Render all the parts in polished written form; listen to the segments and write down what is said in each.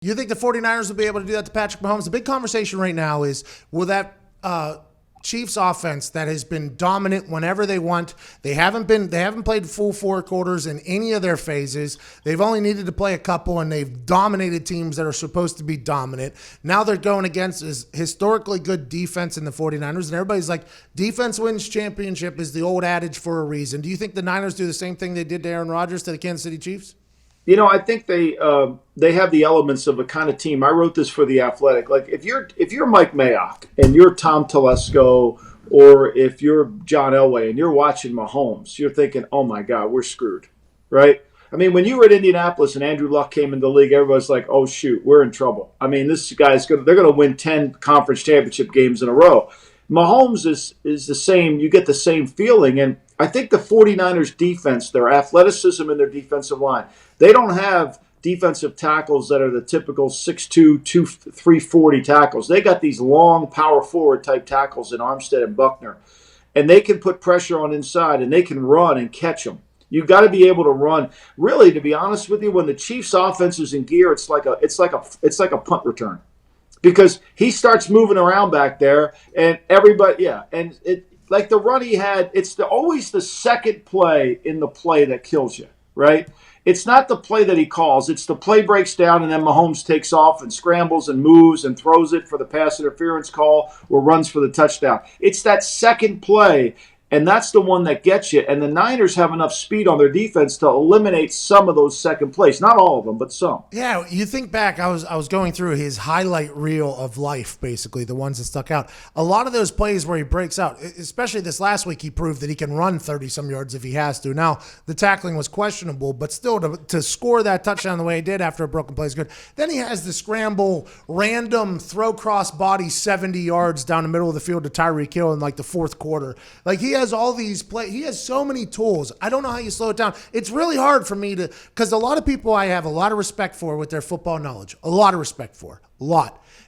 You think the 49ers will be able to do that to Patrick Mahomes? The big conversation right now is, will that Chiefs offense that has been dominant whenever they want, they haven't played full four quarters in any of their phases. They've only needed to play a couple, and they've dominated teams that are supposed to be dominant. Now they're going against this historically good defense in the 49ers, and everybody's like, defense wins championship is the old adage for a reason. Do you think the Niners do the same thing they did to Aaron Rodgers to the Kansas City Chiefs? I think they have the elements of a kind of team. I wrote this for The Athletic. Like if you're Mike Mayock and you're Tom Telesco, or if you're John Elway and you're watching Mahomes, you're thinking, oh my God, we're screwed, right? I mean, when you were at Indianapolis and Andrew Luck came into the league, everybody's like, oh shoot, we're in trouble. I mean, this guy's they're gonna win 10 conference championship games in a row. Mahomes is the same. You get the same feeling. And I think the 49ers defense, their athleticism and their defensive line, they don't have defensive tackles that are the typical 6'2", 340 tackles. They got these long power forward type tackles in Armstead and Buckner. And they can put pressure on inside, and they can run and catch them. You've got to be able to run. Really, to be honest with you, when the Chiefs offense is in gear, it's like a punt return. Because he starts moving around back there, and everybody, and it like the run he had, it's always the second play in the play that kills you, right? It's not the play that he calls. It's the play breaks down, and then Mahomes takes off and scrambles and moves and throws it for the pass interference call or runs for the touchdown. It's that second play, and that's the one that gets you. And the Niners have enough speed on their defense to eliminate some of those second plays. Not all of them, but some. Yeah, you think back, I was going through his highlight reel of life, basically, the ones that stuck out. A lot of those plays where he breaks out, especially this last week, he proved that he can run 30-some yards if he has to. Now, the tackling was questionable, but still, to score that touchdown the way he did after a broken play is good. Then he has the scramble, random throw cross body 70 yards down the middle of the field to Tyreek Hill in like the fourth quarter. Like, he has all these plays. He has so many tools. I don't know how you slow it down. It's really hard for me to, because a lot of people I have a lot of respect for with their football knowledge, a lot of respect for,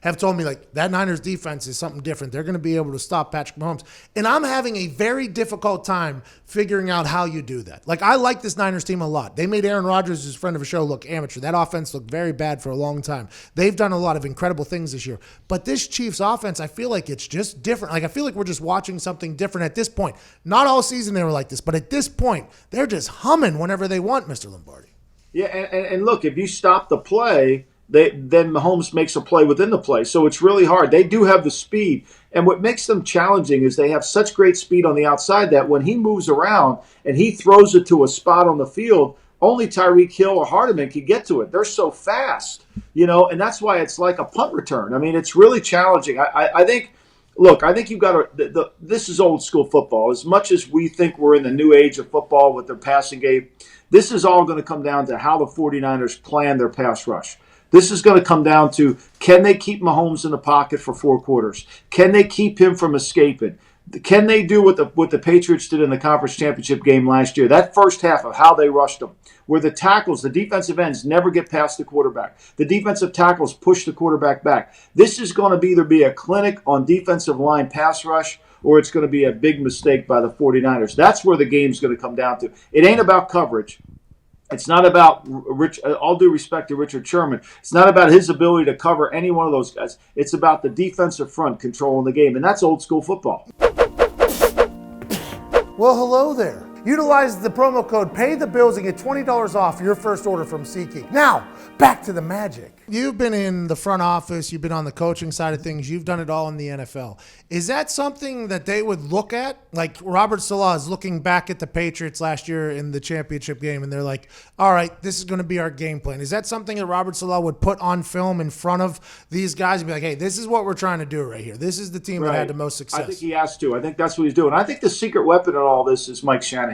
have told me like that Niners defense is something different. They're going to be able to stop Patrick Mahomes. And I'm having a very difficult time figuring out how you do that. Like, I like this Niners team a lot. They made Aaron Rodgers, his friend of a show, look amateur. That offense looked very bad for a long time. They've done a lot of incredible things this year. But this Chiefs offense, I feel like it's just different. Like, I feel like we're just watching something different at this point. Not all season they were like this, but at this point, they're just humming whenever they want, Mr. Lombardi. Yeah, and look, if you stop the play, then Mahomes makes a play within the play. So it's really hard. They do have the speed. And what makes them challenging is they have such great speed on the outside that when he moves around and he throws it to a spot on the field, only Tyreek Hill or Hardeman can get to it. They're so fast, and that's why it's like a punt return. I mean, it's really challenging. I think you've got to – this is old school football. As much as we think we're in the new age of football with their passing game, this is all going to come down to how the 49ers plan their pass rush. This is going to come down to, can they keep Mahomes in the pocket for 4 quarters? Can they keep him from escaping? Can they do what the Patriots did in the conference championship game last year? That first half of how they rushed them, where the tackles, the defensive ends never get past the quarterback. The defensive tackles push the quarterback back. This is going to either be a clinic on defensive line pass rush, or it's going to be a big mistake by the 49ers. That's where the game's going to come down to. It ain't about coverage. It's not about all due respect to Richard Sherman. It's not about his ability to cover any one of those guys. It's about the defensive front controlling the game, and that's old school football. Well, hello there. Utilize the promo code PAYTHEBILLS and get $20 off your first order from SeatGeek. Now, back to the magic. You've been in the front office. You've been on the coaching side of things. You've done it all in the NFL. Is that something that they would look at? Like Robert Saleh is looking back at the Patriots last year in the championship game, and they're like, all right, this is going to be our game plan. Is that something that Robert Saleh would put on film in front of these guys and be like, hey, this is what we're trying to do right here. This is the team that had the most success. I think he has to. I think that's what he's doing. I think the secret weapon in all this is Mike Shanahan.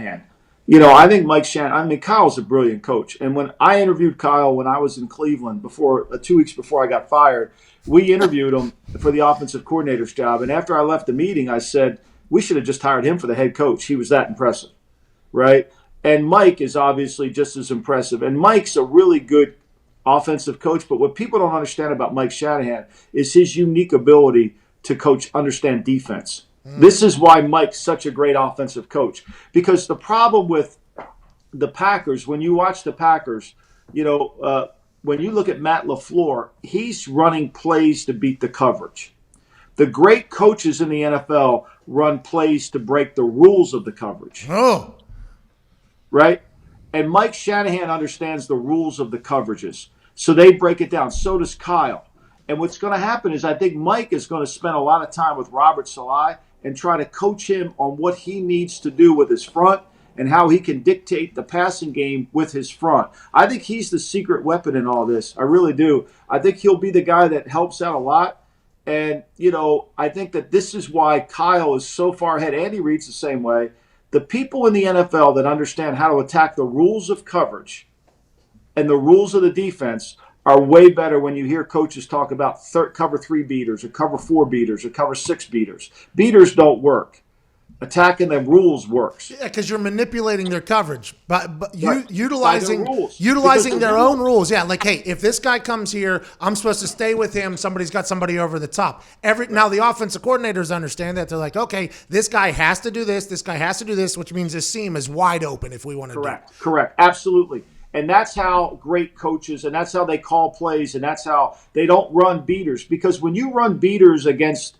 I think Mike Shanahan, Kyle's a brilliant coach. And when I interviewed Kyle when I was in Cleveland 2 weeks before I got fired, we interviewed him for the offensive coordinator's job. And after I left the meeting, I said, we should have just hired him for the head coach. He was that impressive, right? And Mike is obviously just as impressive. And Mike's a really good offensive coach. But what people don't understand about Mike Shanahan is his unique ability to understand defense. This is why Mike's such a great offensive coach. Because the problem with the Packers, when you watch the Packers, when you look at Matt LaFleur, he's running plays to beat the coverage. The great coaches in the NFL run plays to break the rules of the coverage. Oh. Right? And Mike Shanahan understands the rules of the coverages. So they break it down. So does Kyle. And what's going to happen is I think Mike is going to spend a lot of time with Robert Saleh and try to coach him on what he needs to do with his front and how he can dictate the passing game with his front. I think he's the secret weapon in all this. I really do. I think he'll be the guy that helps out a lot. And, I think that this is why Kyle is so far ahead. Andy Reid's the same way. The people in the NFL that understand how to attack the rules of coverage and the rules of the defense are way better when you hear coaches talk about cover 3 beaters or cover 4 beaters or cover 6 beaters. Beaters don't work. Attacking the rules works. Yeah, because you're manipulating their coverage, but Right. utilizing their own rules. Yeah, like, hey, if this guy comes here, I'm supposed to stay with him. Somebody's got somebody over the top. Now the offensive coordinators understand that. They're like, okay, this guy has to do this. This guy has to do this, which means his seam is wide open if we want to do it. Correct. Absolutely. And that's how great coaches, and that's how they call plays, and that's how they don't run beaters. Because when you run beaters against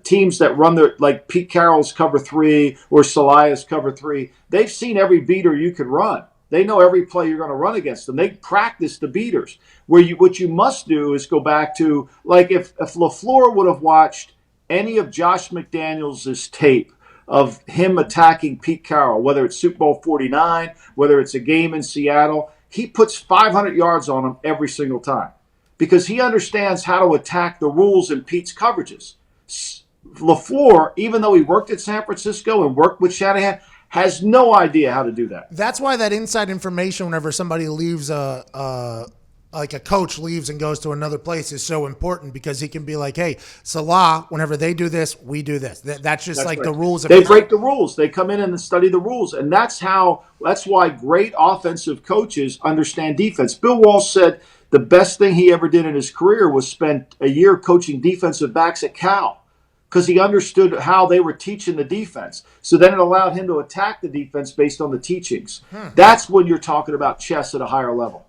teams that run like Pete Carroll's cover 3 or Saleh's cover 3, they've seen every beater you could run. They know every play you're going to run against them. They practice the beaters. What you must do is go back to, like, if LaFleur would have watched any of Josh McDaniels' tape of him attacking Pete Carroll, whether it's Super Bowl 49, whether it's a game in Seattle, he puts 500 yards on him every single time because he understands how to attack the rules in Pete's coverages. LaFleur, even though he worked at San Francisco and worked with Shanahan, has no idea how to do that. That's why that inside information, whenever somebody leaves like a coach leaves and goes to another place, is so important because he can be like, hey, Saleh, whenever they do this, we do this. That's right. The rules. They break the rules. They come in and study the rules. And that's why great offensive coaches understand defense. Bill Walsh said the best thing he ever did in his career was spend a year coaching defensive backs at Cal, because he understood how they were teaching the defense. So then it allowed him to attack the defense based on the teachings. That's when you're talking about chess at a higher level.